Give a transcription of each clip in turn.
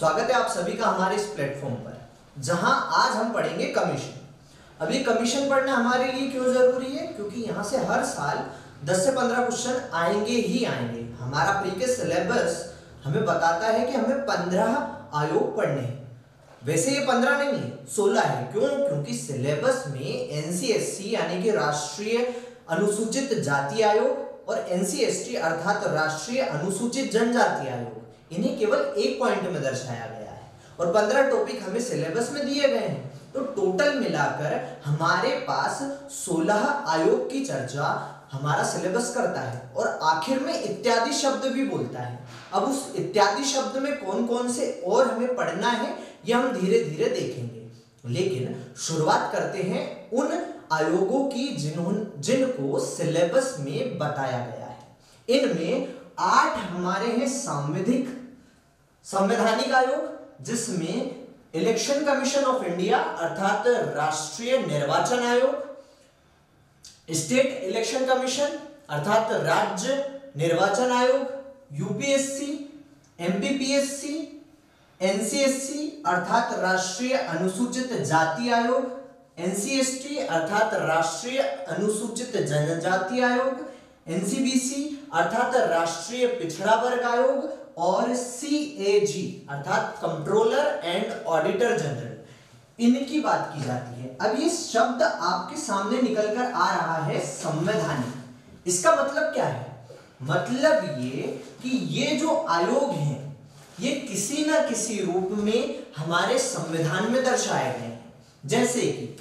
स्वागत है आप सभी का हमारे इस प्लेटफॉर्म पर, जहां आज हम पढ़ेंगे कमीशन। अब ये कमीशन पढ़ना हमारे लिए क्यों जरूरी है? क्योंकि यहाँ से हर साल 10 से 15 क्वेश्चन आएंगे ही आएंगे। हमारा प्रीवियस सिलेबस हमें बताता है कि हमें 15 आयोग पढ़ने हैं। वैसे ये 15 नहीं है, 16 है। क्यों? क्योंकि सिलेबस में एनसीएससी यानी कि राष्ट्रीय अनुसूचित जाति आयोग और एनसीएसटी अर्थात राष्ट्रीय अनुसूचित जनजाति आयोग, इन्हें केवल एक पॉइंट में दर्शाया गया है और 15 टॉपिक हमें सिलेबस में दिए गए हैं। तो टोटल मिलाकर हमारे पास 16 आयोग की चर्चा हमारा सिलेबस करता है और आखिर में इत्यादि शब्द भी बोलता है। अब उस इत्यादि शब्द में कौन कौन से और हमें पढ़ना है यह हम धीरे धीरे देखेंगे, लेकिन शुरुआत करते हैं उन आयोगों की जिनको सिलेबस में बताया गया है। इनमें 8 हमारे हैं संवैधानिक आयोग, जिसमें इलेक्शन कमीशन ऑफ इंडिया अर्थात राष्ट्रीय निर्वाचन आयोग, स्टेट इलेक्शन कमीशन अर्थात राज्य निर्वाचन आयोग, यूपीएससी, एमपीपीएससी, एनसीएससी अर्थात राष्ट्रीय अनुसूचित जाति आयोग, एनसीएसटी अर्थात राष्ट्रीय अनुसूचित जनजाति आयोग, एनसीबीसी अर्थात राष्ट्रीय पिछड़ा वर्ग आयोग और सीएजी अर्थात कंट्रोलर एंड ऑडिटर जनरल, इनकी बात की जाती है। अब ये शब्द आपके सामने निकलकर आ रहा है संवैधानिक। इसका मतलब क्या है? मतलब ये कि ये जो आयोग हैं ये किसी ना किसी रूप में हमारे संविधान में दर्शाए गए हैं। जैसे कि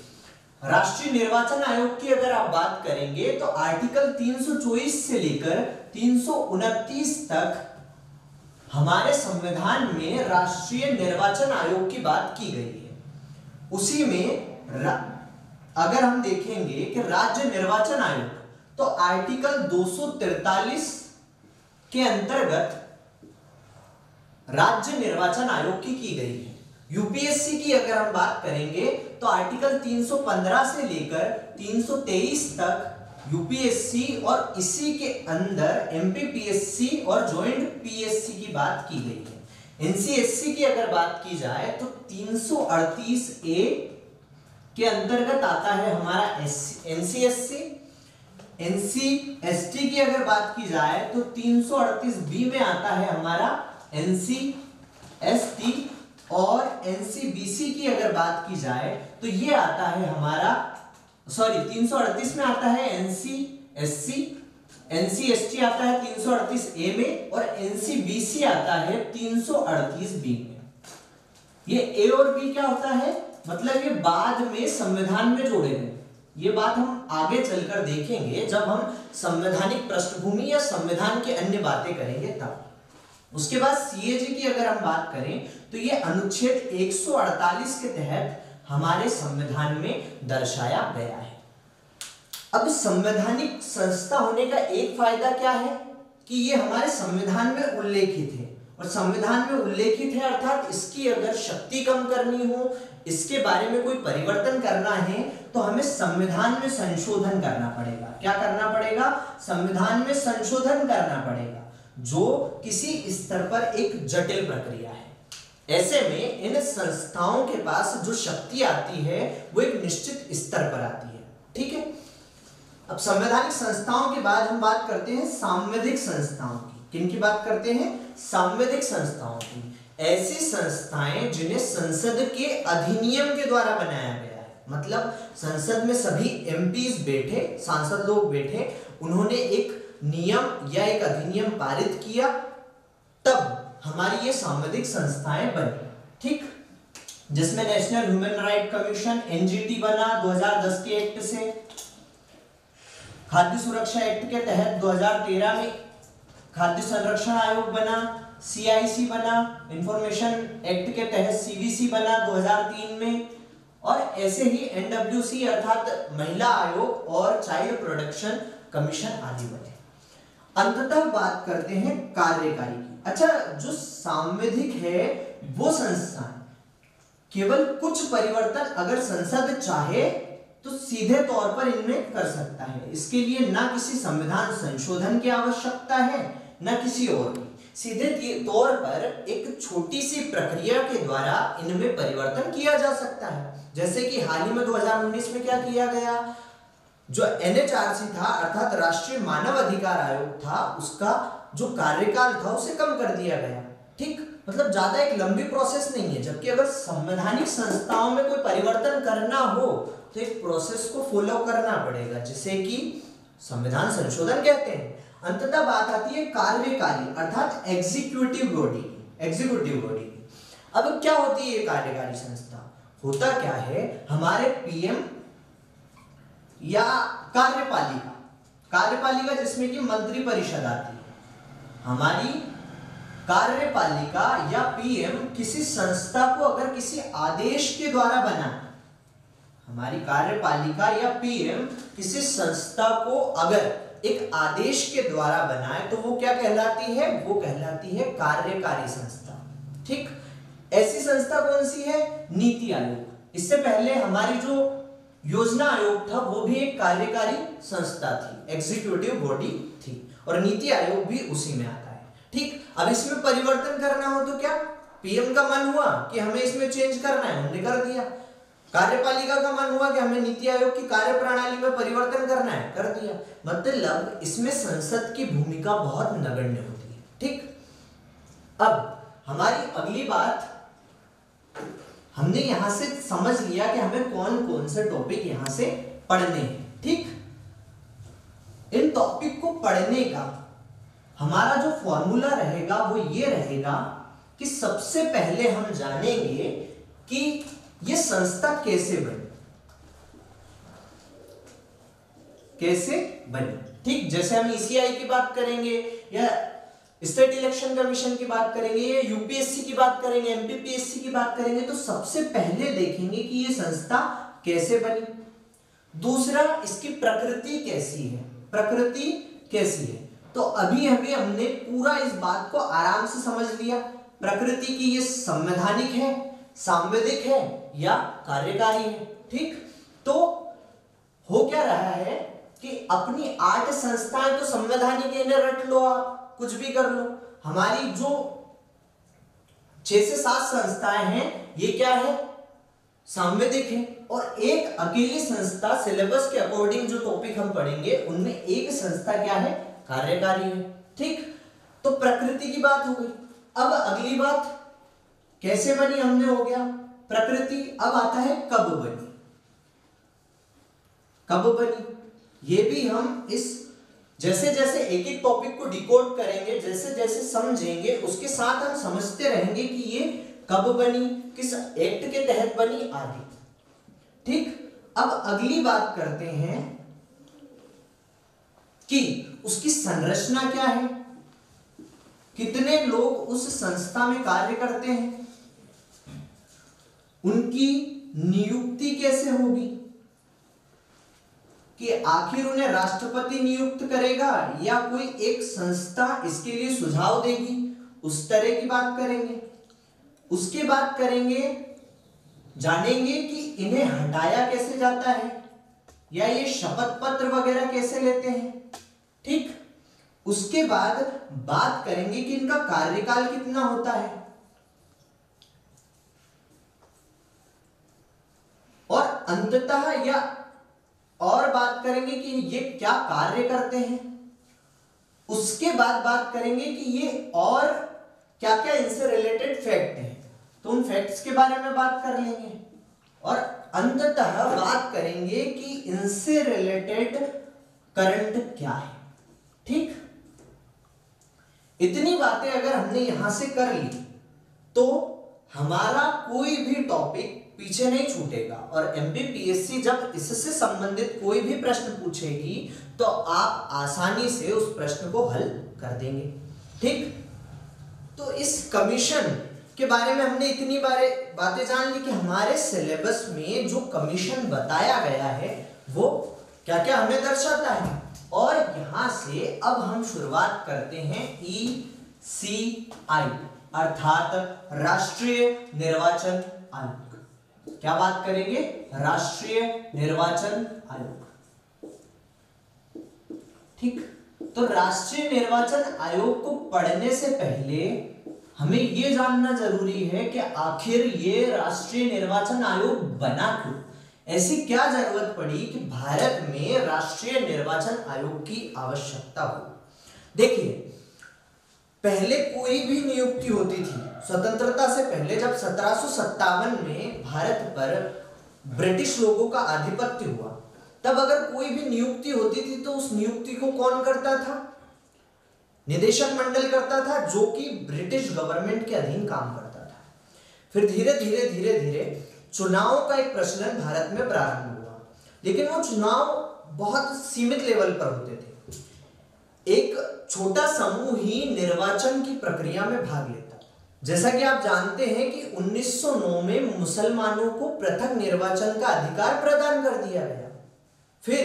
राष्ट्रीय निर्वाचन आयोग की अगर आप बात करेंगे तो आर्टिकल 324 से लेकर 329 तक हमारे संविधान में राष्ट्रीय निर्वाचन आयोग की बात की गई है। उसी में अगर हम देखेंगे कि राज्य निर्वाचन आयोग, तो आर्टिकल 243 के अंतर्गत राज्य निर्वाचन आयोग की गई है। यूपीएससी की अगर हम बात करेंगे तो आर्टिकल 315 से लेकर 323 तक यूपीएससी और इसी के अंदर एमपीपीएससी और जॉइंट पीएससी की बात की गई है। एनसीएससी की अगर बात की जाए तो 338 ए के अंतर्गत आता है हमारा एनसीएससी। एनसीएसटी की अगर बात की जाए तो 338 बी में आता है हमारा एनसीएसटी और एनसीबीसी की अगर बात की जाए तो ये आता है हमारा 338 में आता है एनसीएससी, एनसीएसटी आता है 338 ए में और एनसीबीसी आता है 338 बी में। ये ए और बी क्या होता है? मतलब ये बाद में संविधान में जोड़े गए। ये बात हम आगे चलकर देखेंगे जब हम संवैधानिक पृष्ठभूमि या संविधान की अन्य बातें करेंगे तब। उसके बाद सीएजी की अगर हम बात करें तो ये अनुच्छेद 148 के तहत हमारे संविधान में दर्शाया गया है। अब संवैधानिक संस्था होने का एक फायदा क्या है कि ये हमारे संविधान में उल्लेखित है, और संविधान में उल्लेखित है अर्थात इसकी अगर शक्ति कम करनी हो, इसके बारे में कोई परिवर्तन करना है तो हमें संविधान में संशोधन करना पड़ेगा। क्या करना पड़ेगा? संविधान में संशोधन करना पड़ेगा, जो किसी स्तर पर एक जटिल प्रक्रिया है। ऐसे में इन संस्थाओं के पास जो शक्ति आती है वो एक निश्चित स्तर पर आती है। ठीक है। अब संवैधानिक संस्थाओं के बाद हम बात करते हैं सांविधिक संस्थाओं की। किनकी बात करते हैं? सांविधिक संस्थाओं की। ऐसी संस्थाएं जिन्हें संसद के अधिनियम के द्वारा बनाया गया है, मतलब संसद में सभी एमपीज बैठे, सांसद लोग बैठे, उन्होंने एक नियम या एक अधिनियम पारित किया, तब हमारी ये सांविधिक संस्थाएं बनी। ठीक। जिसमें national human right commission NGT बना 2010 के एक्ट से, खाद्य सुरक्षा एक्ट के तहत 2013 में खाद्य संरक्षण आयोग बना, सीआईसी बना, इंफॉर्मेशन एक्ट के तहत सीवीसी बना 2003 में, और ऐसे ही एनडब्ल्यूसी अर्थात महिला आयोग और चाइल्ड प्रोटेक्शन कमीशन आदि बने। अंततः बात करते हैं कार्यकारी की। अच्छा, जो सांविधिक है वो संस्थान केवल कुछ परिवर्तन अगर संसद चाहे तो सीधे तौर पर इनमें कर सकता है। इसके लिए ना किसी संविधान संशोधन की आवश्यकता है ना किसी और की। सीधे तौर पर एक छोटी सी प्रक्रिया के द्वारा इनमें परिवर्तन किया जा सकता है। जैसे कि हाल ही में 2019 में क्या किया गया, जो NHRC था अर्थात राष्ट्रीय मानव अधिकार आयोग था, उसका जो कार्यकाल था उसे कम कर दिया गया। ठीक, मतलब ज्यादा एक लंबी प्रोसेस नहीं है। जबकि अगर संवैधानिक संस्थाओं में कोई परिवर्तन करना हो तो एक प्रोसेस को फॉलो करना पड़ेगा, जिसे कि संविधान संशोधन कहते हैं। अंततः बात आती है कार्यकारी अर्थात एग्जीक्यूटिव बॉडी। अब क्या होती है ये कार्यकारी संस्था? होता क्या है, हमारे PM या कार्यपालिका जिसमें कि मंत्री परिषद आती है, हमारी कार्यपालिका या PM किसी संस्था को अगर किसी आदेश के द्वारा बनाए, हमारी कार्यपालिका या PM किसी संस्था को अगर एक आदेश के द्वारा बनाए तो वो क्या कहलाती है? वो कहलाती है कार्यकारी संस्था। ठीक, ऐसी संस्था कौन सी है? नीति आयोग। इससे पहले हमारी जो योजना आयोग था वो भी एक कार्यकारी संस्था थी, एग्जीक्यूटिव बॉडी थी, और नीति आयोग भी उसी में आता है। ठीक, अब इसमें परिवर्तन करना हो तो क्या PM का मन हुआ कि हमें इसमें चेंज करना है, हमने कर दिया। कार्यपालिका का मन हुआ कि हमें नीति आयोग की कार्यप्रणाली में परिवर्तन करना है, कर दिया। मतलब इसमें संसद की भूमिका बहुत नगण्य होती है। ठीक, अब हमारी अगली बात, हमने यहां से समझ लिया कि हमें कौन कौन से टॉपिक यहां से पढ़ने हैं। ठीक, इन टॉपिक को पढ़ने का हमारा जो फॉर्मूला रहेगा वो ये रहेगा कि सबसे पहले हम जानेंगे कि ये संस्था कैसे बनी। ठीक, जैसे हम ECI की बात करेंगे या स्टेट इलेक्शन कमीशन की बात करेंगे या UPSC की बात करेंगे, MPPSC की बात करेंगे, तो सबसे पहले देखेंगे कि ये संस्था कैसे बनी। दूसरा, इसकी प्रकृति कैसी है। तो अभी हमने पूरा इस बात को आराम से समझ लिया, प्रकृति की ये संवैधानिक है, सांविधिक है या कार्यकारी है। ठीक, तो हो क्या रहा है कि अपनी 8 संस्थाएं तो संवैधानिक है, इन्हें रट लो, आप कुछ भी कर लो। हमारी जो 6 से 7 संस्थाएं हैं ये क्या है? सांविधिक है। और एक अकेली संस्था, सिलेबस के अकॉर्डिंग जो टॉपिक हम पढ़ेंगे उनमें एक संस्था क्या है? कार्यकारी है। ठीक, तो प्रकृति की बात हो गई। अब अगली बात कैसे बनी हमने हो गया, प्रकृति। अब आता है कब बनी। ये भी हम इस जैसे जैसे एक एक टॉपिक को डिकोड करेंगे, जैसे जैसे समझेंगे, उसके साथ हम समझते रहेंगे कि ये कब बनी, किस एक्ट के तहत बनी आदि। ठीक, अब अगली बात करते हैं कि उसकी संरचना क्या है, कितने लोग उस संस्था में कार्य करते हैं, उनकी नियुक्ति कैसे होगी, कि आखिर उन्हें राष्ट्रपति नियुक्त करेगा या कोई एक संस्था इसके लिए सुझाव देगी, उस तरह की बात करेंगे। उसके बाद जानेंगे कि इन्हें हटाया कैसे जाता है या ये शपथ पत्र वगैरह कैसे लेते हैं। ठीक, उसके बाद बात करेंगे कि इनका कार्यकाल कितना होता है, और अंततः या और बात करेंगे कि ये क्या कार्य करते हैं। उसके बाद बात करेंगे कि ये और क्या क्या इनसे रिलेटेड फैक्ट हैं, तो उन फैक्ट्स के बारे में बात कर लेंगे। और अंततः बात करेंगे कि इनसे रिलेटेड करंट क्या है। ठीक, इतनी बातें अगर हमने यहां से कर ली तो हमारा कोई भी टॉपिक पीछे नहीं छूटेगा, और MPPSC जब इससे संबंधित कोई भी प्रश्न पूछेगी तो आप आसानी से उस प्रश्न को हल कर देंगे। ठीक, तो इस कमीशन के बारे में हमने इतनी बातें जान ली कि हमारे सिलेबस में जो कमीशन बताया गया है वो क्या क्या हमें दर्शाता है। और यहां से अब हम शुरुआत करते हैं ECI अर्थात राष्ट्रीय निर्वाचन आयोग। क्या बात करेंगे? राष्ट्रीय निर्वाचन आयोग। ठीक, तो राष्ट्रीय निर्वाचन आयोग को पढ़ने से पहले हमें यह जानना जरूरी है कि आखिर ये राष्ट्रीय निर्वाचन आयोग बना क्यों, ऐसी क्या जरूरत पड़ी कि भारत में राष्ट्रीय निर्वाचन आयोग की आवश्यकता हो। देखिए, पहले कोई भी नियुक्ति होती थी स्वतंत्रता से पहले, जब 1757 में भारत पर ब्रिटिश लोगों का आधिपत्य हुआ, तब अगर कोई भी नियुक्ति होती थी तो उस नियुक्ति को कौन करता था? निदेशक मंडल करता था, जो कि ब्रिटिश गवर्नमेंट के अधीन काम करता था। फिर धीरे धीरे धीरे धीरे चुनाव का एक प्रचलन भारत में प्रारंभ हुआ, लेकिन वो चुनाव बहुत सीमित लेवल पर होते थे। एक छोटा समूह ही निर्वाचन की प्रक्रिया में भाग लेता। जैसा कि आप जानते हैं कि 1909 में मुसलमानों को पृथक निर्वाचन का अधिकार प्रदान कर दिया गया। फिर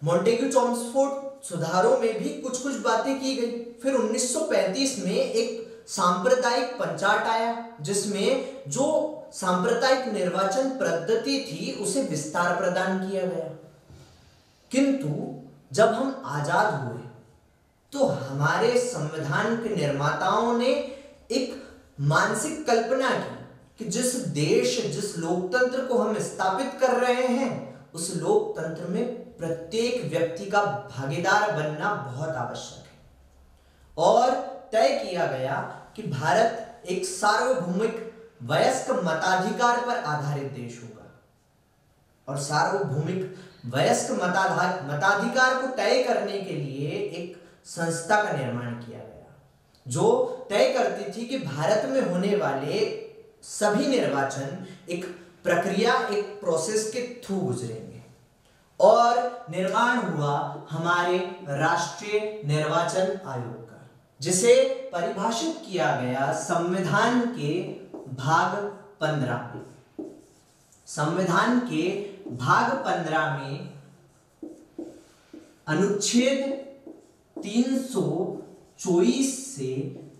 मॉन्टेग्यू चॉम्स्फोर्ड सुधारों में भी कुछ कुछ बातें की गई। फिर 1935 में एक सांप्रदायिक पंचायत आया, जिसमें जो सांप्रदायिक निर्वाचन पद्धति थी उसे विस्तार प्रदान किया गया। किंतु जब हम आजाद हुए तो हमारे संविधान के निर्माताओं ने एक मानसिक कल्पना की कि जिस देश, जिस लोकतंत्र को हम स्थापित कर रहे हैं, उस लोकतंत्र में प्रत्येक व्यक्ति का भागीदार बनना बहुत आवश्यक है। और तय किया गया कि भारत एक सार्वभौमिक वयस्क मताधिकार पर आधारित देश होगा। और सार्वभौमिक वयस्क मताधिकार को तय करने के लिए एक संस्था का निर्माण किया गया, जो तय करती थी कि भारत में होने वाले सभी निर्वाचन एक प्रक्रिया, एक प्रोसेस के थ्रू गुजरेंगे। और निर्माण हुआ हमारे राष्ट्रीय निर्वाचन आयोग का, जिसे परिभाषित किया गया संविधान के भाग 15 में। संविधान के भाग 15 में अनुच्छेद 324 से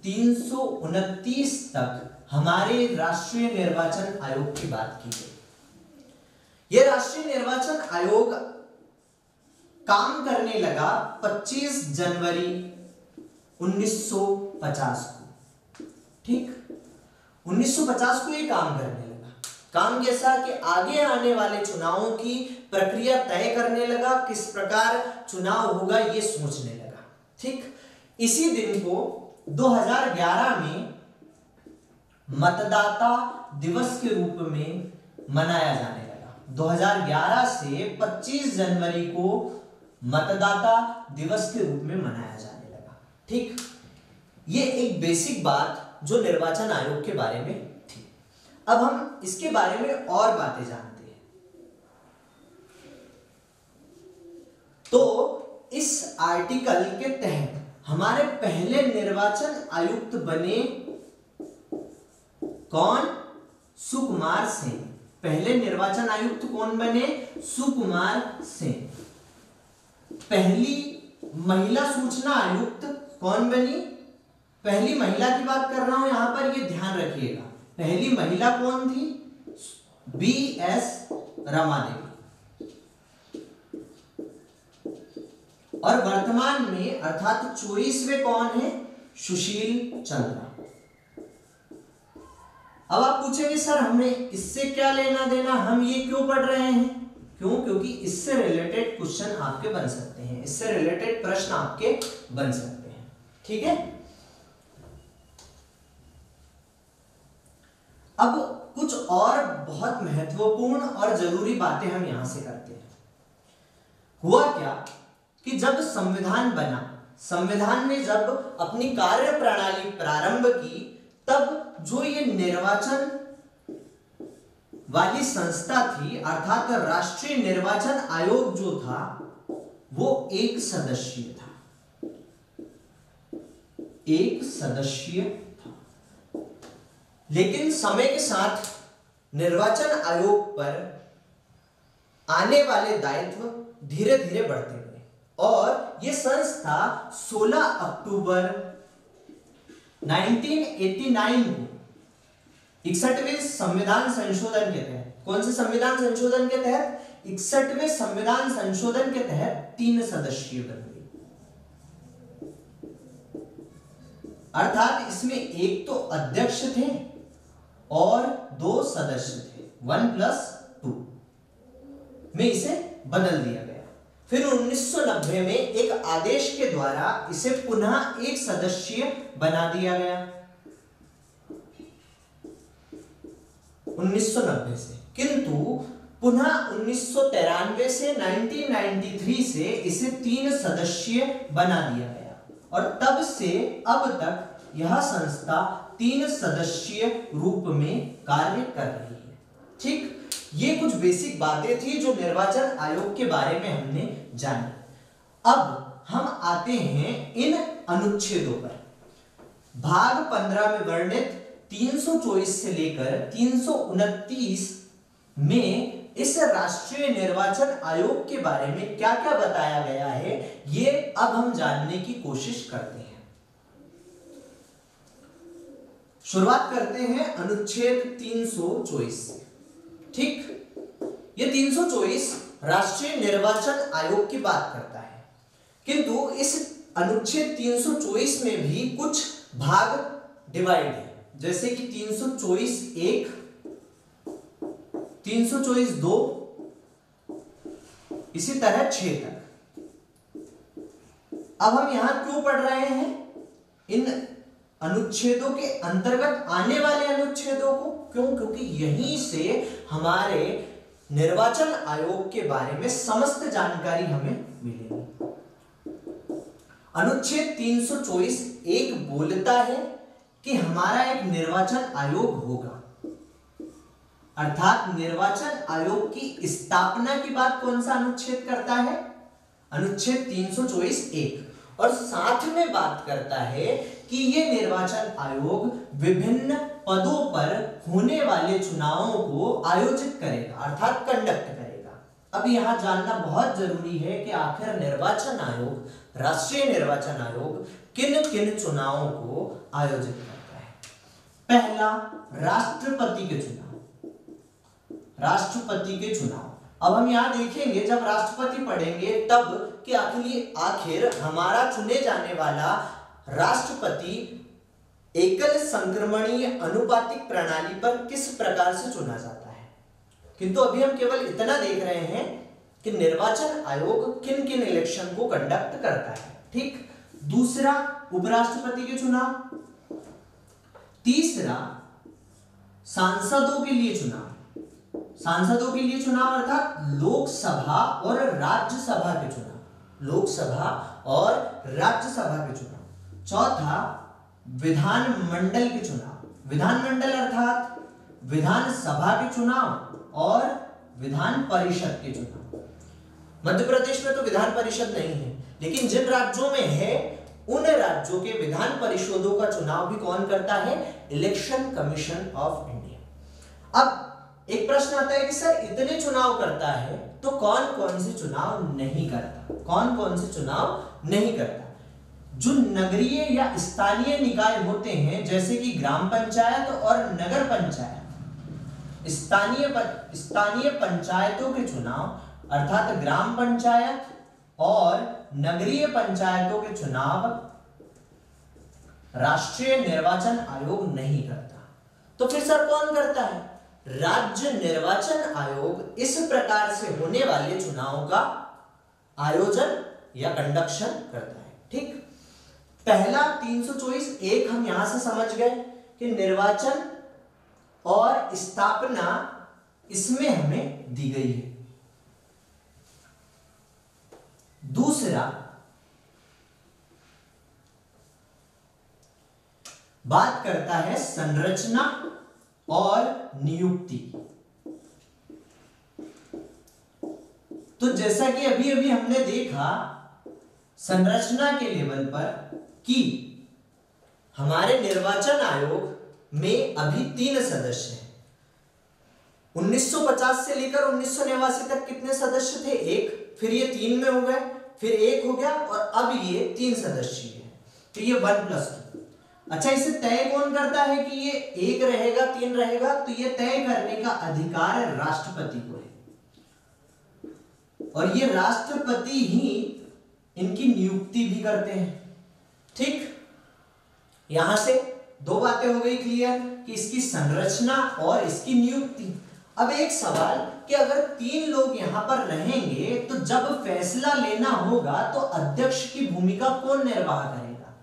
329 तक हमारे राष्ट्रीय निर्वाचन आयोग की बात की गई। यह राष्ट्रीय निर्वाचन आयोग काम करने लगा 25 जनवरी 1950 को। ठीक, 1950 को यह काम करने लगा। काम कैसा कि आगे आने वाले चुनावों की प्रक्रिया तय करने लगा, किस प्रकार चुनाव होगा ये सोचने लगा। ठीक, इसी दिन को 2011 में मतदाता दिवस के रूप में मनाया जाने लगा। 2011 से 25 जनवरी को मतदाता दिवस के रूप में मनाया जाने लगा। ठीक, ये एक बेसिक बात जो निर्वाचन आयोग के बारे में थी। अब हम इसके बारे में और बातें जानते हैं। तो इस आर्टिकल के तहत हमारे पहले निर्वाचन आयुक्त बने कौन? सुकुमार सेन। पहले निर्वाचन आयुक्त कौन बने? सुकुमार सेन। पहली महिला सूचना आयुक्त कौन बनी? पहली महिला की बात कर रहा हूं यहां पर, ये ध्यान रखिएगा। पहली महिला कौन थी? BS रमादेवी। और वर्तमान में अर्थात 24वें कौन है? सुशील चंद्रा। अब आप पूछेंगे सर हमें इससे क्या लेना देना, हम ये क्यों पढ़ रहे हैं? क्यों? क्योंकि इससे रिलेटेड क्वेश्चन आपके बन सकते हैं, इससे रिलेटेड प्रश्न आपके बन सकते हैं। ठीक है, अब कुछ और बहुत महत्वपूर्ण और जरूरी बातें हम यहां से करते हैं। हुआ क्या कि जब संविधान बना, संविधान ने जब अपनी कार्य प्रणाली प्रारंभ की, तब जो ये निर्वाचन वाली संस्था थी अर्थात राष्ट्रीय निर्वाचन आयोग जो था वो एक सदस्यीय था, एक सदस्यीय था। लेकिन समय के साथ निर्वाचन आयोग पर आने वाले दायित्व धीरे धीरे बढ़ते गए और ये संस्था 16 अक्टूबर 1989 को 61वें संविधान संशोधन के तहत, कौन से संविधान संशोधन के तहत? 61वें संविधान संशोधन के तहत 3 सदस्यीय बन गई। अर्थात इसमें एक तो अध्यक्ष थे और 2 सदस्य थे, 1+2 में इसे बदल दिया गया। फिर 1990 में एक आदेश के द्वारा इसे पुनः 1 सदस्यीय बना दिया गया 1990 से, किंतु पुनः 1993 से 1993 से इसे 3 सदस्यीय बना दिया गया और तब से अब तक यह संस्था 3 सदस्यीय रूप में कार्य कर रही है। ठीक, ये कुछ बेसिक बातें थी जो निर्वाचन आयोग के बारे में हमने जानी। अब हम आते हैं इन अनुच्छेदों पर। भाग 15 में वर्णित 324 से लेकर 329 में इस राष्ट्रीय निर्वाचन आयोग के बारे में क्या क्या बताया गया है, ये अब हम जानने की कोशिश करते हैं। शुरुआत करते हैं अनुच्छेद 324 से। ठीक, ये 324 राष्ट्रीय निर्वाचन आयोग की बात करता है, किंतु इस अनुच्छेद 324 में भी कुछ भाग डिवाइड है, जैसे कि 324(1), 324(2), इसी तरह 6 तक। अब हम यहां क्यों पढ़ रहे हैं? इन अनुच्छेदों के अंतर्गत आने वाले अनुच्छेदों को। क्यों? क्योंकि यहीं से हमारे निर्वाचन आयोग के बारे में समस्त जानकारी हमें मिलेगी। अनुच्छेद 324(1) बोलता है कि हमारा एक निर्वाचन आयोग होगा, अर्थात निर्वाचन आयोग की स्थापना की बात कौन सा अनुच्छेद करता है? अनुच्छेद 324(1), और साथ में बात करता है कि यह निर्वाचन आयोग विभिन्न पदों पर होने वाले चुनावों को आयोजित करेगा, अर्थात कंडक्ट करेगा। अब यहां जानना बहुत जरूरी है कि आखिर निर्वाचन आयोग, राष्ट्रीय निर्वाचन आयोग किन किन चुनावों को आयोजित करता है। पहला, राष्ट्रपति के चुनाव। राष्ट्रपति के चुनाव, अब हम यहां देखेंगे जब राष्ट्रपति पढ़ेंगे तब कि आखिर हमारा चुने जाने वाला राष्ट्रपति एकल संक्रमणीय अनुपातिक प्रणाली पर किस प्रकार से चुना जाता है। किंतु अभी हम केवल इतना देख रहे हैं कि निर्वाचन आयोग किन किन इलेक्शन को कंडक्ट करता है। ठीक, दूसरा, उपराष्ट्रपति के चुनाव। तीसरा, सांसदों के लिए चुनाव। सांसदों के लिए चुनाव अर्थात लोकसभा और राज्यसभा के चुनाव। लोकसभा और राज्यसभा के चुनाव। चौथा, विधानमंडल के चुनाव। विधानमंडल अर्थात विधानसभा के चुनाव और विधान परिषद के चुनाव। मध्य प्रदेश में तो विधान परिषद नहीं है, लेकिन जिन राज्यों में है उन राज्यों के विधान परिषदों का चुनाव भी कौन करता है? Election commission of India. अब एक प्रश्न आता है कि सर इतने चुनाव करता है तो कौन कौन से चुनाव नहीं करता? कौन कौन से चुनाव नहीं करता? जो नगरीय या स्थानीय निकाय होते हैं, जैसे कि ग्राम पंचायत और नगर पंचायत, स्थानीय पंचायतों के चुनाव अर्थात ग्राम पंचायत और नगरीय पंचायतों के चुनाव राष्ट्रीय निर्वाचन आयोग नहीं करता। तो फिर सर कौन करता है? राज्य निर्वाचन आयोग इस प्रकार से होने वाले चुनावों का आयोजन या कंडक्शन करता है। ठीक, पहला 324(1) हम यहां से समझ गए कि निर्वाचन और स्थापना इसमें हमें दी गई है। दूसरा, बात करता है संरचना और नियुक्ति। तो जैसा कि अभी अभी हमने देखा संरचना के लेवल पर कि हमारे निर्वाचन आयोग में अभी 3 सदस्य हैं। 1950 से लेकर 1989 तक कितने सदस्य थे? 1। फिर ये 3 में हो गए, फिर 1 हो गया और अब ये 3 सदस्य है, तो ये 1+2। अच्छा, इसे तय कौन करता है कि ये 1 रहेगा 3 रहेगा? तो ये तय करने का अधिकार राष्ट्रपति को है, और ये राष्ट्रपति ही इनकी नियुक्ति भी करते हैं। ठीक, यहां से दो बातें हो गई क्लियर कि इसकी संरचना और इसकी नियुक्ति। अब एक सवाल कि अगर 3 लोग यहां पर रहेंगे तो जब फैसला लेना होगा तो अध्यक्ष की भूमिका कौन निर्वाह करेगा?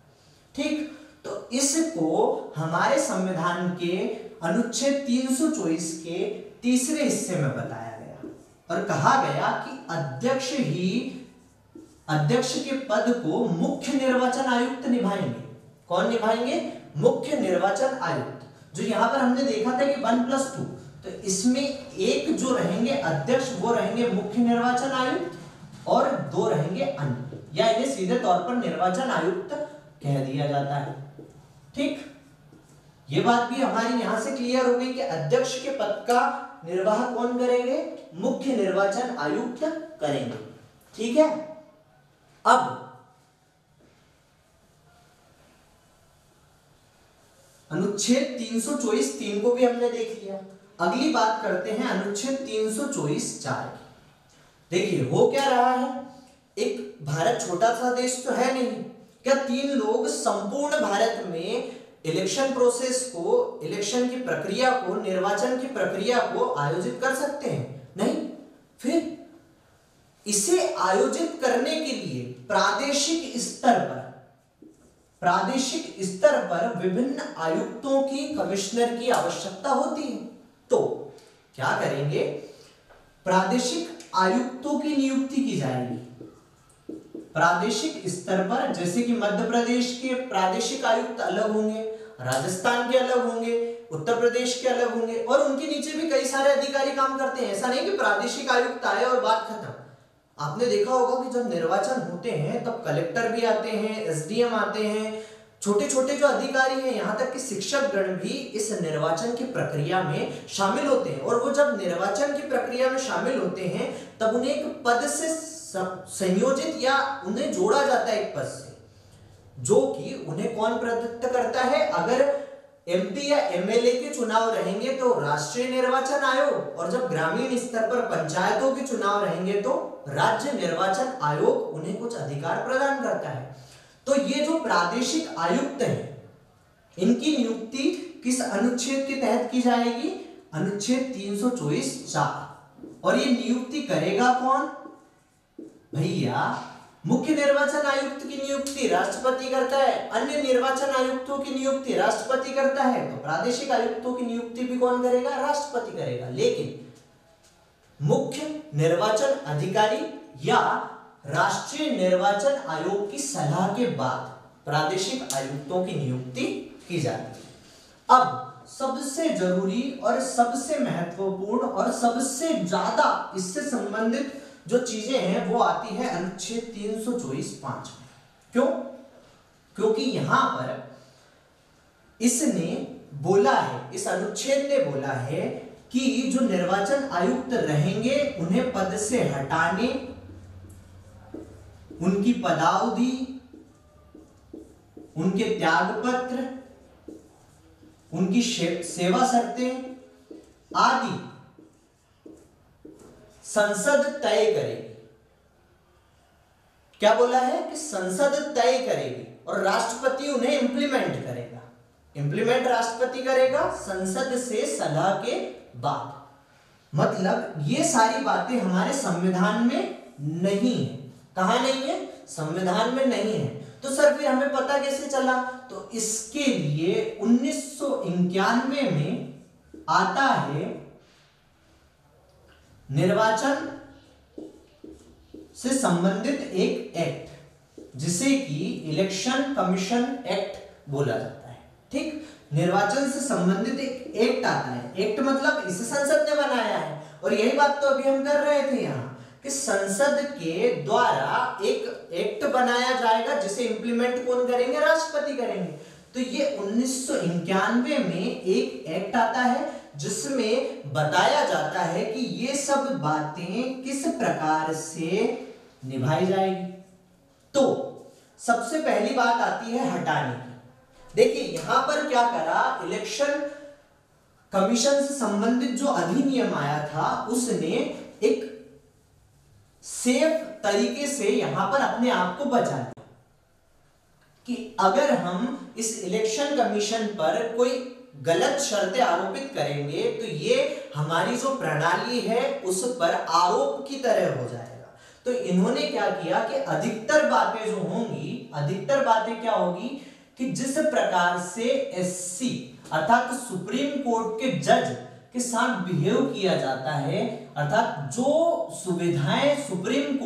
ठीक, तो इसको हमारे संविधान के अनुच्छेद 324 के तीसरे हिस्से में बताया गया और कहा गया कि अध्यक्ष के पद को मुख्य निर्वाचन आयुक्त निभाएंगे। कौन निभाएंगे? मुख्य निर्वाचन आयुक्त। जो यहां पर हमने देखा था कि 1+2, तो इसमें एक जो रहेंगे अध्यक्ष वो रहेंगे मुख्य निर्वाचन आयुक्त और 2 रहेंगे अन्य, या इन्हें सीधे तौर पर निर्वाचन आयुक्त कह दिया जाता है। ठीक, ये बात भी हमारी यहां से क्लियर हो गई कि अध्यक्ष के पद का निर्वाह कौन करेंगे? मुख्य निर्वाचन आयुक्त करेंगे। ठीक है, अब अनुच्छेद 324(3) को भी हमने देख लिया। अगली बात करते हैं अनुच्छेद 324(4) की। देखिए हो क्या रहा है, एक भारत छोटा सा देश तो है नहीं, क्या 3 लोग संपूर्ण भारत में इलेक्शन प्रोसेस को, इलेक्शन की प्रक्रिया को, निर्वाचन की प्रक्रिया को आयोजित कर सकते हैं? नहीं। फिर इसे आयोजित करने के लिए प्रादेशिक स्तर पर विभिन्न आयुक्तों की, कमिश्नर की आवश्यकता होती है। तो क्या करेंगे? प्रादेशिक आयुक्तों की नियुक्ति की जाएगी प्रादेशिक स्तर पर। जैसे कि मध्य प्रदेश के प्रादेशिक आयुक्त अलग होंगे, राजस्थान के अलग होंगे, उत्तर प्रदेश के अलग होंगे, और उनके नीचे भी कई सारे अधिकारी काम करते हैं। ऐसा नहीं कि प्रादेशिक आयुक्त आए और बात खत्म। आपने देखा होगा कि जब निर्वाचन होते हैं तब कलेक्टर भी आते हैं, एसडीएम आते हैं, छोटे छोटे जो अधिकारी हैं, यहां तक कि शिक्षक गण भी इस निर्वाचन की प्रक्रिया में शामिल होते हैं। और वो जब निर्वाचन की प्रक्रिया में शामिल होते हैं तब उन्हें एक पद से संयोजित या उन्हें जोड़ा जाता है एक पद से, जो कि उन्हें कौन प्रतिनिधित्व करता है? अगर एमपी या एमएलए के चुनाव रहेंगे तो राष्ट्रीय निर्वाचन आयोग, और जब ग्रामीण स्तर पर पंचायतों के चुनाव रहेंगे तो राज्य निर्वाचन आयोग उन्हें कुछ अधिकार प्रदान करता है। तो ये जो प्रादेशिक आयुक्त हैं, इनकी नियुक्ति किस अनुच्छेद के तहत की जाएगी? अनुच्छेद 324(4). और ये नियुक्ति करेगा कौन? भैया मुख्य निर्वाचन आयुक्त की नियुक्ति राष्ट्रपति करता है, अन्य निर्वाचन आयुक्तों की नियुक्ति राष्ट्रपति करता है, तो प्रादेशिक आयुक्तों की नियुक्ति भी कौन करेगा? राष्ट्रपति करेगा। लेकिन मुख्य निर्वाचन अधिकारी या राष्ट्रीय निर्वाचन आयोग की सलाह के बाद प्रादेशिक आयुक्तों की नियुक्ति की जाती है। अब सबसे जरूरी और सबसे महत्वपूर्ण और सबसे ज्यादा इससे संबंधित जो चीजें हैं वो आती है अनुच्छेद 324(5) में। क्यों? क्योंकि यहां पर इसने बोला है, इस अनुच्छेद ने बोला है कि जो निर्वाचन आयुक्त रहेंगे उन्हें पद से हटाने, उनकी पदावधि, उनके त्यागपत्र, उनकी सेवा शर्तें आदि संसद तय करेगी। क्या बोला है? कि संसद तय करेगी और राष्ट्रपति उन्हें इंप्लीमेंट करेगा। इंप्लीमेंट राष्ट्रपति करेगा संसद से सलाह के बाद। मतलब ये सारी बातें हमारे संविधान में नहीं है। कहां नहीं है? संविधान में नहीं है। तो सर फिर हमें पता कैसे चला? तो इसके लिए 1991 में आता है निर्वाचन से संबंधित एक एक्ट, जिसे कि इलेक्शन कमीशन एक्ट बोला जाता है। ठीक, निर्वाचन से संबंधित एक एक्ट आता है। एक्ट मतलब इसे संसद ने बनाया है। और यही बात तो अभी हम कर रहे थे यहाँ कि संसद के द्वारा एक एक्ट बनाया जाएगा जिसे इंप्लीमेंट कौन करेंगे? राष्ट्रपति करेंगे। तो ये 1991 में एक एक्ट आता है जिसमें बताया जाता है कि ये सब बातें किस प्रकार से निभाई जाएगी। तो सबसे पहली बात आती है हटाने की। देखिए यहां पर क्या करा, इलेक्शन कमीशन से संबंधित जो अधिनियम आया था उसने एक सेफ तरीके से यहां पर अपने आप को बचा लिया कि अगर हम इस इलेक्शन कमीशन पर कोई गलत शर्तें आरोपित करेंगे तो ये हमारी जो प्रणाली है उस पर आरोप की तरह हो जाएगा। तो इन्होंने क्या किया कि अधिकतर बातें जो होंगी, अधिकतर बातें क्या होगी कि जिस प्रकार से एससी अर्थात सुप्रीम कोर्ट के जज के साथ बिहेव किया जाता है, अर्थात जो सुविधाएं सुप्रीम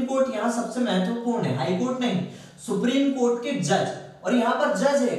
कोर्ट यहां सबसे महत्वपूर्ण है, हाई कोर्ट नहीं, सुप्रीम कोर्ट के जज, और यहां पर जज है,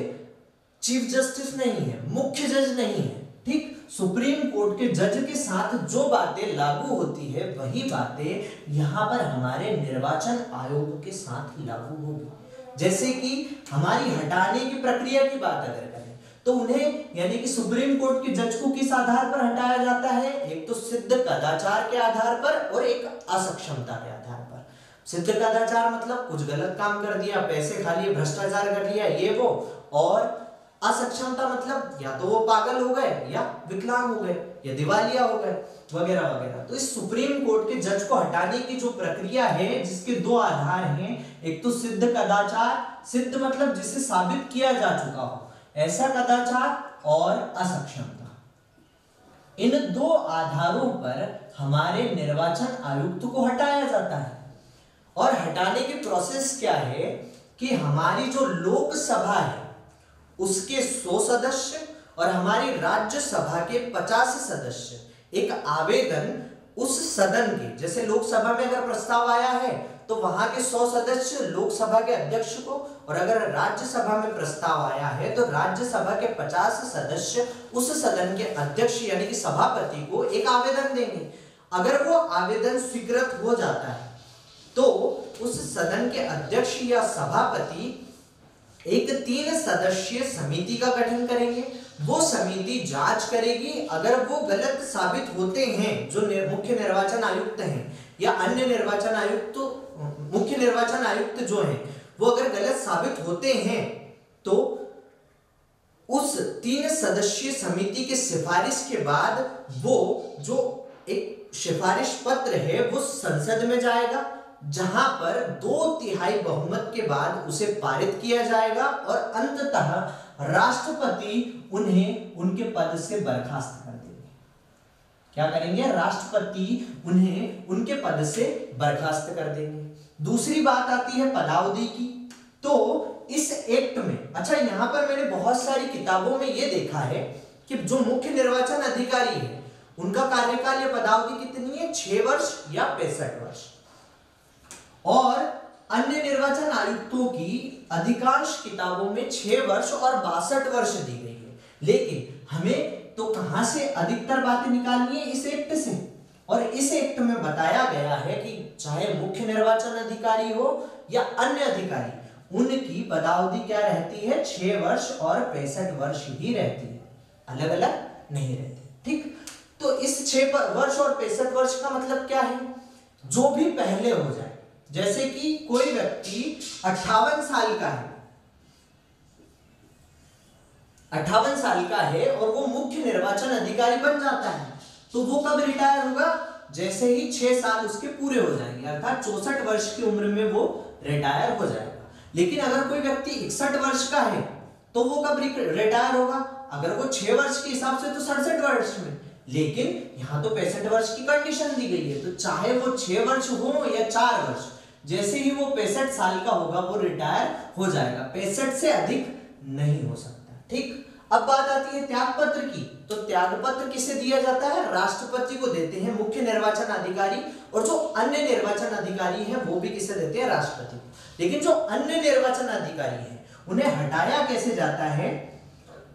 चीफ जस्टिस नहीं है, मुख्य जज नहीं है, ठीक, सुप्रीम कोर्ट के जज के साथ जो बातें लागू होती है वही बातें यहां पर हमारे निर्वाचन आयोग के साथ लागू होगी। जैसे कि हमारी हटाने की प्रक्रिया की बात अगर करें तो उन्हें यानी कि सुप्रीम कोर्ट के जज को किस आधार पर हटाया जाता है, एक तो सिद्ध कदाचार के आधार पर और एक असक्षमता के आधार पर। सिद्ध कदाचार मतलब कुछ गलत काम कर दिया, पैसे खा लिए, भ्रष्टाचार कर लिया, ये वो, और असक्षमता मतलब या तो वो पागल हो गए या विकलांग हो गए या दिवालिया हो गए वगैरह वगैरह। तो इस सुप्रीम कोर्ट के जज को हटाने की जो प्रक्रिया है जिसके दो आधार हैं, एक तो सिद्ध कदाचार, सिद्ध मतलब जिसे साबित किया जा चुका हो ऐसा कदाचार, और असक्षमता। इन दो आधारों पर हमारे निर्वाचन आयुक्त को हटाया जाता है। और हटाने की प्रोसेस क्या है कि हमारी जो लोकसभा है उसके 100 सदस्य और हमारी राज्यसभा के 50 सदस्य एक आवेदन उस सदन के, जैसे लोकसभा में अगर प्रस्ताव आया है तो वहां के 100 सदस्य लोकसभा के अध्यक्ष को, और अगर राज्यसभा में प्रस्ताव आया है तो राज्यसभा के 50 सदस्य उस सदन के अध्यक्ष यानी कि सभापति को एक आवेदन देंगे। अगर वो आवेदन स्वीकृत हो जाता है तो उस सदन के अध्यक्ष या सभापति एक 3 सदस्यीय समिति का गठन करेंगे। वो समिति जांच करेगी, अगर वो गलत साबित होते हैं, जो मुख्य निर्वाचन आयुक्त हैं या अन्य निर्वाचन आयुक्त, मुख्य निर्वाचन आयुक्त जो हैं वो अगर गलत साबित होते हैं तो उस 3 सदस्यीय समिति की सिफारिश के बाद वो जो एक सिफारिश पत्र है वो संसद में जाएगा, जहां पर 2/3 बहुमत के बाद उसे पारित किया जाएगा और अंततः राष्ट्रपति उन्हें उनके पद से बर्खास्त कर देंगे। क्या करेंगे? राष्ट्रपति उन्हें उनके पद से बर्खास्त कर देंगे। दूसरी बात आती है पदावधि की। तो इस एक्ट में, अच्छा यहां पर मैंने बहुत सारी किताबों में यह देखा है कि जो मुख्य निर्वाचन अधिकारी है उनका कार्यकाल या पदावधि कितनी है, 6 वर्ष या 65 वर्ष, और अन्य निर्वाचन आयुक्तों की अधिकांश किताबों में 6 वर्ष और 62 वर्ष दी गई है। लेकिन हमें तो कहां से अधिकतर बातें निकालनी है? इस एक्ट से। और इस एक्ट में बताया गया है कि चाहे मुख्य निर्वाचन अधिकारी हो या अन्य अधिकारी, उनकी पदावधि क्या रहती है? 6 वर्ष और 65 वर्ष ही रहती है, अलग अलग नहीं रहती। ठीक, तो इस 6 वर्ष और 65 वर्ष का मतलब क्या है? जो भी पहले हो जाए, जैसे कि कोई व्यक्ति 58 साल का है, 58 साल का है और वो मुख्य निर्वाचन अधिकारी बन जाता है, तो वो कब रिटायर होगा? जैसे ही 6 साल उसके पूरे हो जाएंगे, अर्थात 64 वर्ष की उम्र में वो रिटायर हो जाएगा। लेकिन अगर कोई व्यक्ति 61 वर्ष का है तो वो कब रिटायर होगा? अगर वो 6 वर्ष के हिसाब से तो 67 वर्ष में, लेकिन यहां तो 65 वर्ष की कंडीशन दी गई है, तो चाहे वो 6 वर्ष हो या 4 वर्ष, जैसे ही वो 65 साल का होगा वो रिटायर हो जाएगा, 65 से अधिक नहीं हो सकता। ठीक, अब बात आती है त्यागपत्र की। तो त्यागपत्र किसे दिया जाता है? राष्ट्रपति को देते हैं मुख्य निर्वाचन अधिकारी, और जो अन्य निर्वाचन अधिकारी हैं वो भी किसे देते हैं? राष्ट्रपति को। लेकिन जो अन्य निर्वाचन अधिकारी हैं उन्हें हटाया कैसे जाता है?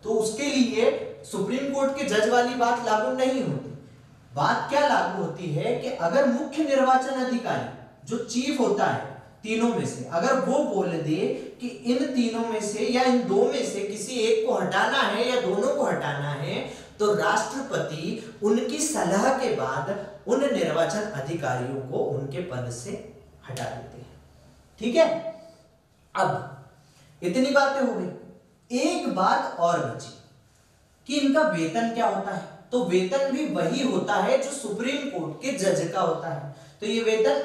तो उसके लिए सुप्रीम कोर्ट के जज वाली बात लागू नहीं होती। बात क्या लागू होती है कि अगर मुख्य निर्वाचन अधिकारी जो चीफ होता है तीनों में से, अगर वो बोल दे कि इन तीनों में से या इन 2 में से किसी एक को हटाना है या दोनों को हटाना है, तो राष्ट्रपति उनकी सलाह के बाद उन निर्वाचन अधिकारियों को उनके पद से हटा देते हैं। ठीक है, अब इतनी बातें हो गई। एक बात और बची कि इनका वेतन क्या होता है। तो वेतन भी वही होता है जो सुप्रीम कोर्ट के जज का होता है। तो ये वेतन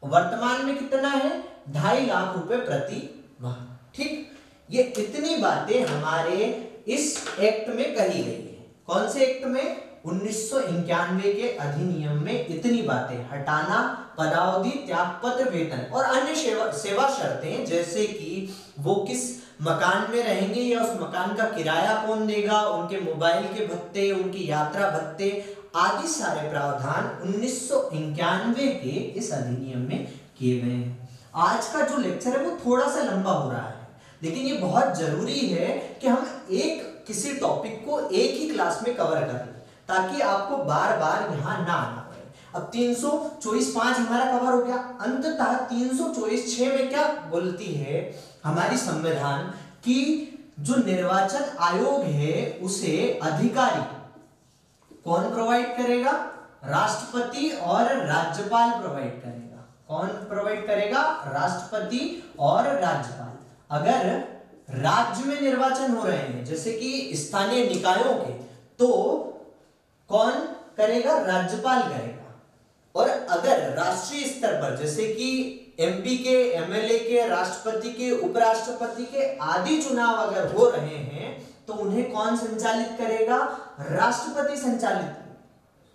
वर्तमान में कितना है? 2.5 लाख रुपए प्रति माह। ठीक, ये इतनी बातें हमारे इस एक्ट में कही गई है। कौन से एक्ट में? 1991 के अधिनियम में इतनी बातें, हटाना, पदावधि, त्यागपत्र, वेतन और अन्य सेवा शर्तें, जैसे कि वो किस मकान में रहेंगे या उस मकान का किराया कौन देगा, उनके मोबाइल के भत्ते, उनकी यात्रा भत्ते आदि सारे प्रावधान 1991 के इस अधिनियम में किए गए हैं। आज का जो लेक्चर है वो थोड़ा सा लंबा हो रहा है, लेकिन ये बहुत जरूरी है कि हम किसी टॉपिक को एक ही क्लास में कवर कर लें, ताकि आपको बार बार यहाँ ना आना पड़े। अब 324(5) हमारा कवर हो गया। अंततः 324(6) में क्या बोलती है हमारी संविधान कि जो निर्वाचन आयोग है उसे अधिकारी कौन प्रोवाइड करेगा? राष्ट्रपति और राज्यपाल प्रोवाइड करेगा। कौन प्रोवाइड करेगा? राष्ट्रपति और राज्यपाल। अगर राज्य में निर्वाचन हो रहे हैं जैसे कि स्थानीय निकायों के, तो कौन करेगा? राज्यपाल करेगा। और अगर राष्ट्रीय स्तर पर जैसे कि एमपी के, एमएलए के, राष्ट्रपति के, उपराष्ट्रपति के आदि चुनाव अगर हो रहे हैं तो उन्हें कौन संचालित करेगा? राष्ट्रपति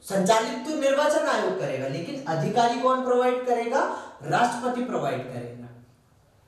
संचालित तो निर्वाचन आयोग करेगा, लेकिन अधिकारी कौन प्रोवाइड करेगा? राष्ट्रपति प्रोवाइड करेगा।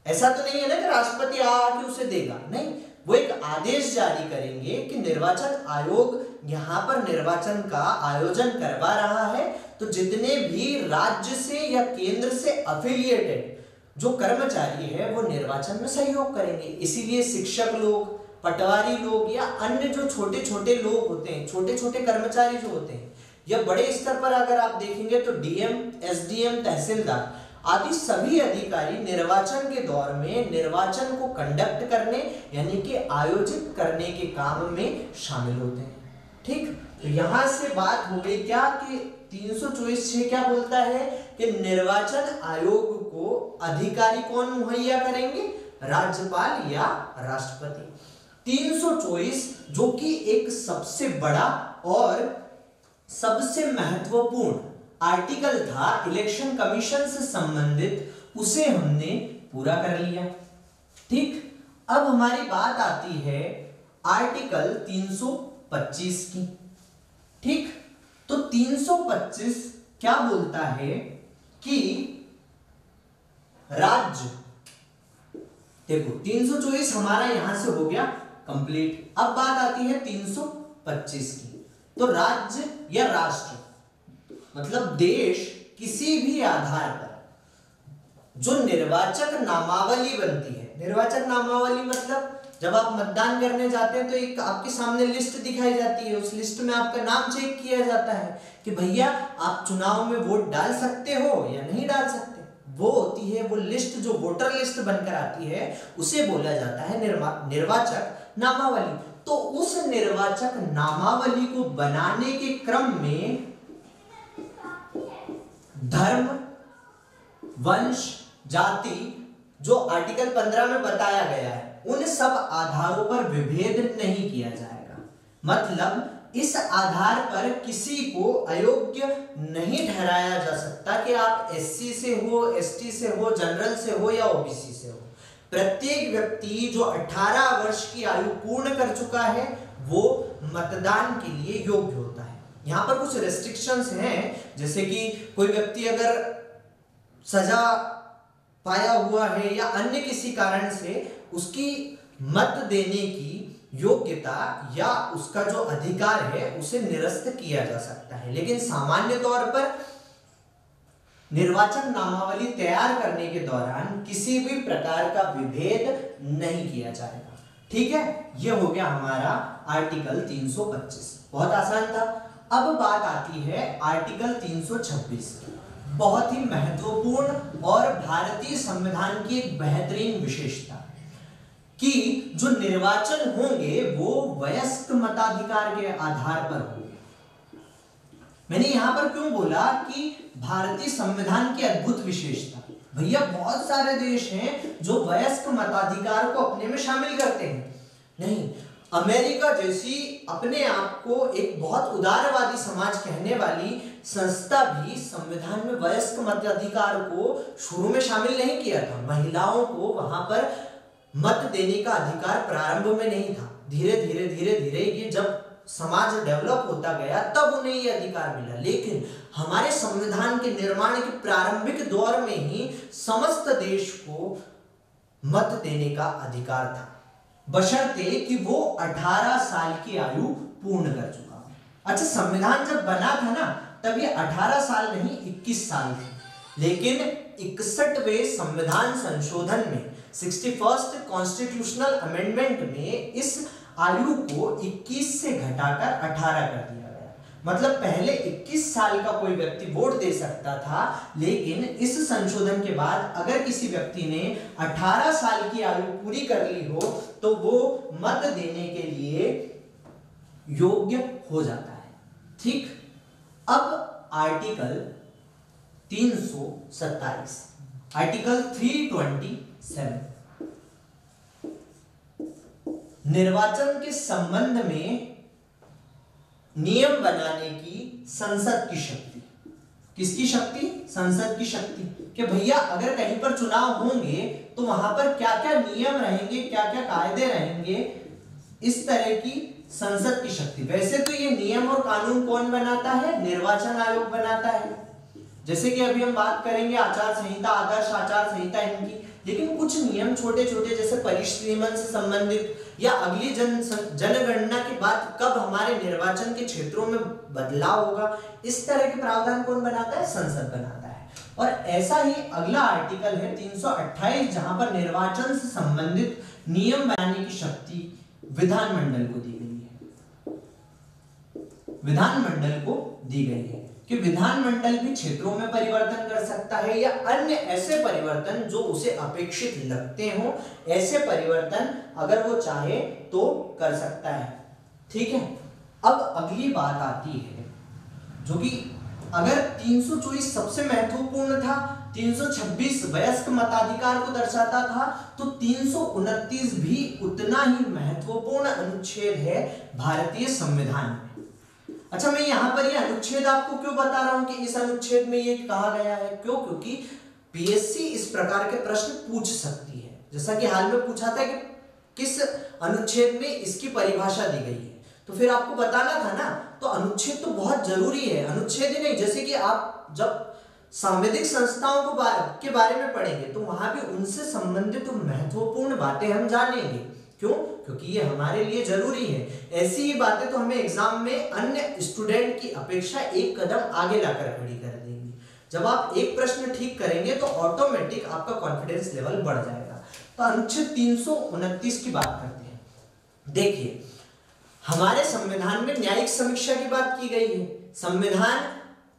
ऐसा तो नहीं है ना कि राष्ट्रपति आके उसे देगा, नहीं, वो एक आदेश जारी करेंगे कि निर्वाचन आयोग यहाँ पर निर्वाचन का आयोजन करवा रहा है, तो जितने भी राज्य से या केंद्र से अफिलिएटेड जो कर्मचारी है वो निर्वाचन में सहयोग करेंगे। इसीलिए शिक्षक लोग, पटवारी लोग या अन्य जो छोटे छोटे लोग होते हैं, छोटे छोटे कर्मचारी जो होते हैं, या बड़े स्तर पर अगर आप देखेंगे तो डीएम, एसडीएम, तहसीलदार आदि सभी अधिकारी निर्वाचन के दौर में निर्वाचन को कंडक्ट करने यानी कि आयोजित करने के काम में शामिल होते हैं। ठीक, तो यहां से बात हो गई क्या कि 324(6) क्या बोलता है कि निर्वाचन आयोग को अधिकारी कौन मुहैया करेंगे? राज्यपाल या राष्ट्रपति। 324 जो कि एक सबसे बड़ा और सबसे महत्वपूर्ण आर्टिकल था इलेक्शन कमीशन से संबंधित, उसे हमने पूरा कर लिया। ठीक, अब हमारी बात आती है आर्टिकल 325 की। ठीक, तो 325 क्या बोलता है कि राज्य, देखो 324 हमारा यहां से हो गया कंप्लीट। अब बात आती है 325 की। तो राज्य या राष्ट्र मतलब देश किसी भी आधार पर जो निर्वाचक नामावली बनती है, निर्वाचक नामावली मतलब जब आप मतदान करने जाते हैं तो एक आपके सामने लिस्ट दिखाई जाती है, उस लिस्ट में आपका नाम चेक किया जाता है कि भैया आप चुनाव में वोट डाल सकते हो या नहीं डाल सकते। वो होती है वो लिस्ट जो वोटर लिस्ट बनकर आती है, उसे बोला जाता है निर्वाचक नामावली। तो उस निर्वाचक नामावली को बनाने के क्रम में धर्म, वंश, जाति जो आर्टिकल 15 में बताया गया है उन सब आधारों पर विभेद नहीं किया जाएगा। मतलब इस आधार पर किसी को अयोग्य नहीं ठहराया जा सकता कि आप एससी से हो, एसटी से हो, जनरल से हो या ओबीसी से हो। प्रत्येक व्यक्ति जो 18 वर्ष की आयु पूर्ण कर चुका है वो मतदान के लिए योग्य होता है। यहाँ पर कुछ रेस्ट्रिक्शंस हैं, जैसे कि कोई व्यक्ति अगर सजा पाया हुआ है या अन्य किसी कारण से उसकी मत देने की योग्यता या उसका जो अधिकार है उसे निरस्त किया जा सकता है, लेकिन सामान्य तौर पर निर्वाचक नामावली तैयार करने के दौरान किसी भी प्रकार का विभेद नहीं किया जाएगा। ठीक है, यह हो गया हमारा आर्टिकल 325, बहुत आसान था। अब बात आती है आर्टिकल 326 की, बहुत ही महत्वपूर्ण और भारतीय संविधान की एक बेहतरीन विशेषता कि जो निर्वाचन होंगे वो वयस्क मताधिकार के आधार पर होंगे। मैंने यहां पर क्यों बोला कि भारतीय संविधान की अद्भुत विशेषता, भैया बहुत सारे देश हैं जो वयस्क मताधिकार को अपने में शामिल करते हैं, नहीं, अमेरिका जैसी अपने आप को एक बहुत उदारवादी समाज कहने वाली संस्था भी संविधान में वयस्क मताधिकार को शुरू में शामिल नहीं किया था। महिलाओं को वहां पर मत देने का अधिकार प्रारंभ में नहीं था। धीरे धीरे धीरे धीरे ये जब समाज डेवलप होता गया तब उन्हें ये अधिकार मिला। लेकिन हमारे संविधान के निर्माण के प्रारंभिक दौर में ही समस्त देश को मत देने का अधिकार था, बशर्ते कि वो 18 साल की आयु पूर्ण कर चुका हो। अच्छा, संविधान जब बना था ना तब ये 18 साल नहीं 21 साल थे, लेकिन 61वें संविधान संशोधन में 61st कॉन्स्टिट्यूशनल अमेंडमेंट में इस आयु को 21 से घटाकर 18 कर दिया गया। मतलब पहले 21 साल का कोई व्यक्ति वोट दे सकता था, लेकिन इस संशोधन के बाद अगर किसी व्यक्ति ने 18 साल की आयु पूरी कर ली हो तो वो मत देने के लिए योग्य हो जाता है। ठीक, अब आर्टिकल 327, आर्टिकल 327 निर्वाचन के संबंध में नियम बनाने की संसद की शक्ति। किसकी शक्ति? संसद की शक्ति। कि भैया अगर कहीं पर चुनाव होंगे तो वहां पर क्या क्या नियम रहेंगे, क्या क्या कायदे रहेंगे, इस तरह की संसद की शक्ति। वैसे तो ये नियम और कानून कौन बनाता है? निर्वाचन आयोग बनाता है। जैसे कि अभी हम बात करेंगे आचार संहिता, आदर्श आचार संहिता इनकी, लेकिन कुछ नियम छोटे छोटे जैसे परिसीमन से संबंधित या अगली जनगणना के बाद कब हमारे निर्वाचन के क्षेत्रों में बदलाव होगा, इस तरह के प्रावधान कौन बनाता है? संसद बनाता है। और ऐसा ही अगला आर्टिकल है 328, जहां पर निर्वाचन से संबंधित नियम बनाने की शक्ति विधानमंडल को दी गई है। विधानमंडल को दी गई है कि विधानमंडल भी क्षेत्रों में परिवर्तन कर सकता है या अन्य ऐसे परिवर्तन जो उसे अपेक्षित लगते हो, ऐसे परिवर्तन अगर वो चाहे तो कर सकता है। ठीक है, अब अगली बात आती है जो कि अगर 324 सबसे महत्वपूर्ण था, 326 वयस्क मताधिकार को दर्शाता था, तो 329 भी उतना ही महत्वपूर्ण अनुच्छेद है भारतीय संविधान में। अच्छा, मैं यहां पर ये अनुच्छेद आपको क्यों बता रहा हूं कि इस अनुच्छेद में ये कहा गया है? क्यों? क्योंकि पीएससी इस प्रकार के प्रश्न पूछ सकती है। जैसा कि हाल में पूछा था कि किस अनुच्छेद में इसकी परिभाषा दी गई है, तो फिर आपको बताना था ना। तो अनुच्छेद तो बहुत जरूरी है। अनुच्छेद ही नहीं, जैसे कि आप जब सांविधिक संस्थाओं को के बारे में पढ़ेंगे तो वहां भी उनसे संबंधित महत्वपूर्ण बातें हम जानेंगे। क्यों? क्योंकि ये हमारे लिए जरूरी है। ऐसी ही बातें तो हमें एग्जाम में अन्य स्टूडेंट की अपेक्षा एक कदम आगे लाकर खड़ी कर देंगी। जब आप एक प्रश्न ठीक करेंगे तो ऑटोमेटिक आपका कॉन्फिडेंस लेवल बढ़ जाएगा। तो अनुच्छेद 329 की बात करते हैं। देखिए, हमारे संविधान में न्यायिक समीक्षा की बात की गई है। संविधान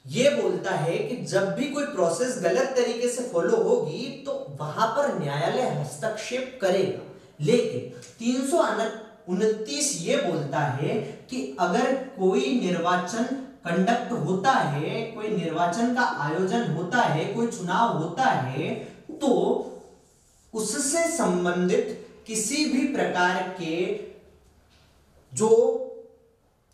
ये बोलता है कि जब भी कोई प्रोसेस गलत तरीके से फॉलो होगी तो वहां पर न्यायालय हस्तक्षेप करेगा। लेकिन 329 ये बोलता है कि अगर कोई निर्वाचन कंडक्ट होता है, कोई निर्वाचन का आयोजन होता है, कोई चुनाव होता है, तो उससे संबंधित किसी भी प्रकार के जो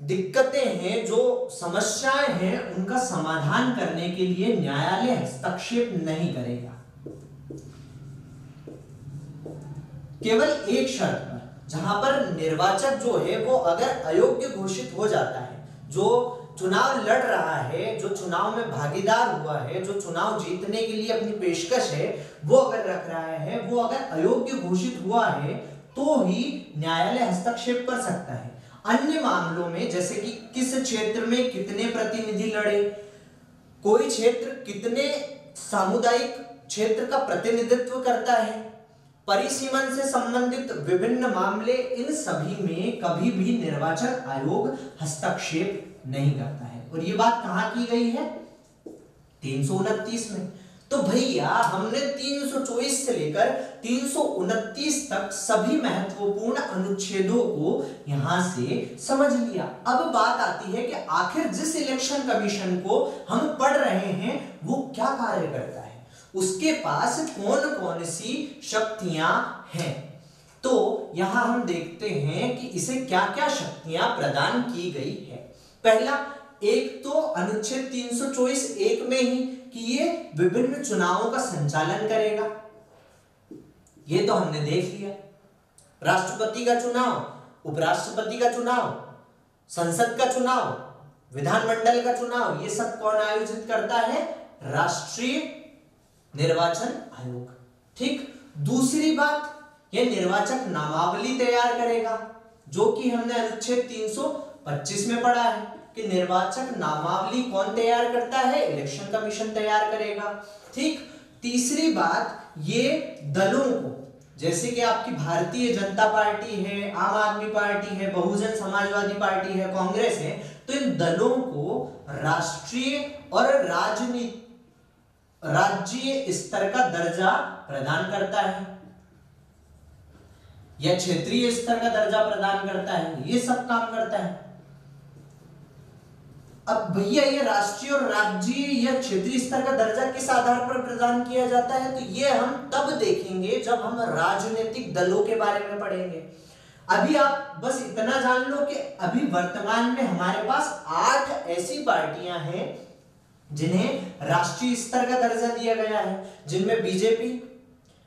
दिक्कतें हैं, जो समस्याएं हैं, उनका समाधान करने के लिए न्यायालय हस्तक्षेप नहीं करेगा। केवल एक शर्त पर, जहां पर निर्वाचक जो है वो अगर अयोग्य घोषित हो जाता है, जो चुनाव लड़ रहा है, जो चुनाव में भागीदार हुआ है, जो चुनाव जीतने के लिए अपनी पेशकश है वो अगर रख रहा है, वो अगर अयोग्य घोषित हुआ है तो ही न्यायालय हस्तक्षेप कर सकता है। अन्य मामलों में जैसे कि किस क्षेत्र में कितने प्रतिनिधि लड़े, कोई क्षेत्र कितने सामुदायिक क्षेत्र का प्रतिनिधित्व करता है, परिसीमन से संबंधित विभिन्न मामले, इन सभी में कभी भी निर्वाचन आयोग हस्तक्षेप नहीं करता है। और ये बात कहां की गई है? 329 में। तो भैया हमने 324 से लेकर 329 तक सभी महत्वपूर्ण अनुच्छेदों को यहां से समझ लिया। अब बात आती है कि आखिर जिस इलेक्शन कमीशन को हम पढ़ रहे हैं वो क्या कार्य करता है, उसके पास कौन कौन सी शक्तियां हैं। तो यहां हम देखते हैं कि इसे क्या क्या शक्तियां प्रदान की गई है। पहला, एक तो अनुच्छेद 324(1) में ही कि ये विभिन्न चुनावों का संचालन करेगा। ये तो हमने देख लिया। राष्ट्रपति का चुनाव, उपराष्ट्रपति का चुनाव, संसद का चुनाव, विधानमंडल का चुनाव, ये सब कौन आयोजित करता है? राष्ट्रीय निर्वाचन आयोग। ठीक। दूसरी बात, ये निर्वाचक नामावली तैयार करेगा, जो कि हमने अनुच्छेद 325 में पढ़ा है कि निर्वाचक नामावली कौन तैयार करता है? इलेक्शन कमीशन तैयार करेगा। ठीक। तीसरी बात, ये दलों को, जैसे कि आपकी भारतीय जनता पार्टी है, आम आदमी पार्टी है, बहुजन समाजवादी पार्टी है, कांग्रेस है, तो इन दलों को राष्ट्रीय और राज्य स्तर का दर्जा प्रदान करता है या क्षेत्रीय स्तर का दर्जा प्रदान करता है, ये सब काम करता है। अब भैया ये राष्ट्रीय और राज्य या क्षेत्रीय स्तर का दर्जा किस आधार पर प्रदान किया जाता है? तो ये हम तब देखेंगे जब हम राजनीतिक दलों के बारे में पढ़ेंगे। अभी आप बस इतना जान लो कि अभी वर्तमान में हमारे पास 8 ऐसी पार्टियां हैं जिन्हें राष्ट्रीय स्तर का दर्जा दिया गया है, जिनमें बीजेपी,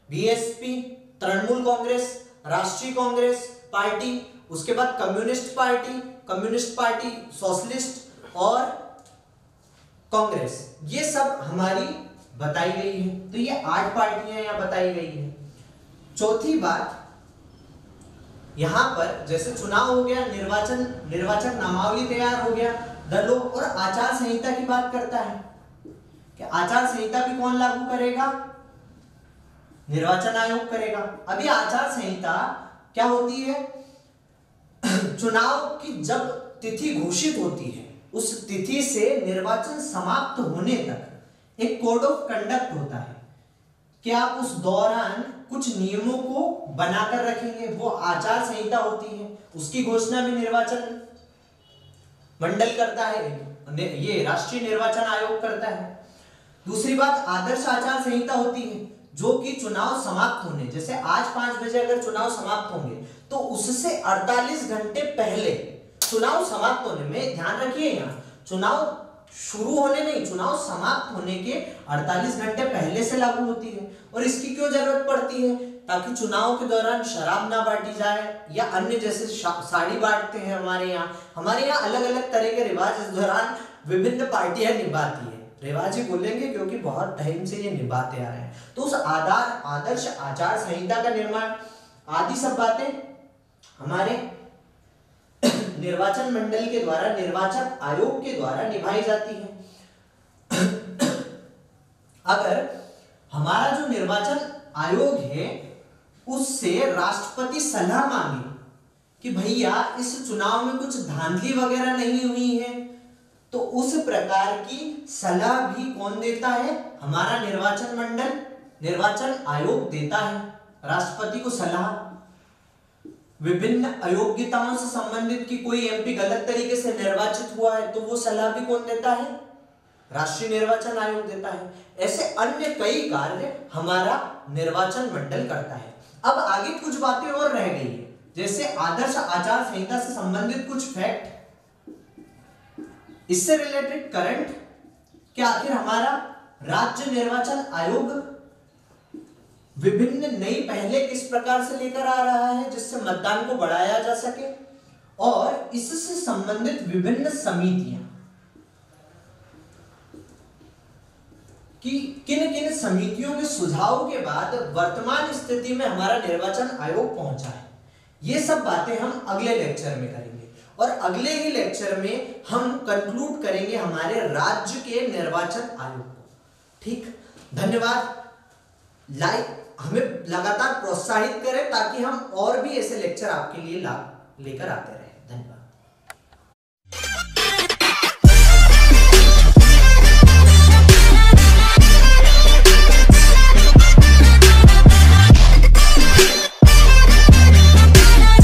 बीएसपी, तृणमूल कांग्रेस, राष्ट्रीय कांग्रेस पार्टी, उसके बाद कम्युनिस्ट पार्टी, सोशलिस्ट और कांग्रेस, ये सब हमारी बताई गई है। तो ये 8 पार्टियां यहां बताई गई है। चौथी बात, यहां पर जैसे चुनाव हो गया, निर्वाचक नामावली तैयार हो गया, दलों और आचार संहिता की बात करता है कि आचार संहिता भी कौन लागू करेगा? निर्वाचन आयोग करेगा। अभी आचार संहिता क्या होती है? चुनाव की जब तिथि घोषित होती है, उस तिथि से निर्वाचन समाप्त होने तक एक कोड ऑफ कंडक्ट होता है कि आप उस दौरान कुछ नियमों को बनाकर रखेंगे, वो आचार संहिता होती है। उसकी घोषणा भी निर्वाचन मंडल करता है, ये राष्ट्रीय निर्वाचन आयोग करता है। दूसरी बात, आदर्श आचार संहिता होती है, जो कि चुनाव समाप्त होने, जैसे आज 5 बजे अगर चुनाव समाप्त होंगे तो उससे 48 घंटे पहले, चुनाव समाप्त होने में ध्यान रखिए, यहाँ चुनाव शुरू होने नहीं, चुनाव समाप्त होने के 48 घंटे पहले से लागू होती है। और इसकी क्यों जरूरत पड़ती है? ताकि चुनाव के दौरान शराब ना बांटी जाए या अन्य, जैसे साड़ी बांटते हैं हमारे यहाँ अलग अलग तरह के रिवाज इस दौरान विभिन्न पार्टियां निभाती है। रिवाज ही बोलेंगे क्योंकि बहुत टाइम से ये निभाते आ रहे हैं। तो उस आदर्श आचार संहिता का निर्माण आदि सब बातें हमारे निर्वाचन मंडल के द्वारा, निर्वाचक आयोग के द्वारा निभाई जाती है। अगर हमारा जो निर्वाचन आयोग है उससे राष्ट्रपति सलाह मांगे कि भैया इस चुनाव में कुछ धांधली वगैरह नहीं हुई है, तो उस प्रकार की सलाह भी कौन देता है? हमारा निर्वाचन मंडल, निर्वाचन आयोग देता है राष्ट्रपति को सलाह। विभिन्न अयोग्यताओं से संबंधित कि कोई एमपी गलत तरीके से निर्वाचित हुआ है तो वो सलाह भी कौन देता है? राष्ट्रीय निर्वाचन आयोग देता है। ऐसे अन्य कई कार्य हमारा निर्वाचन मंडल करता है। अब आगे कुछ बातें और रह गई है, जैसे आदर्श आचार संहिता से संबंधित कुछ फैक्ट, इससे रिलेटेड करंट, कि आखिर हमारा राज्य निर्वाचन आयोग विभिन्न नई पहले किस प्रकार से लेकर आ रहा है जिससे मतदान को बढ़ाया जा सके, और इससे संबंधित विभिन्न समितियां कि किन किन समितियों के सुझाव के बाद वर्तमान स्थिति में हमारा निर्वाचन आयोग पहुंचा है। ये सब बातें हम अगले लेक्चर में करेंगे, और अगले ही लेक्चर में हम कंक्लूड करेंगे हमारे राज्य के निर्वाचन आयोग को। ठीक, धन्यवाद। हमें लगातार प्रोत्साहित करें ताकि हम और भी ऐसे लेक्चर आपके लिए लेकर आते रहें।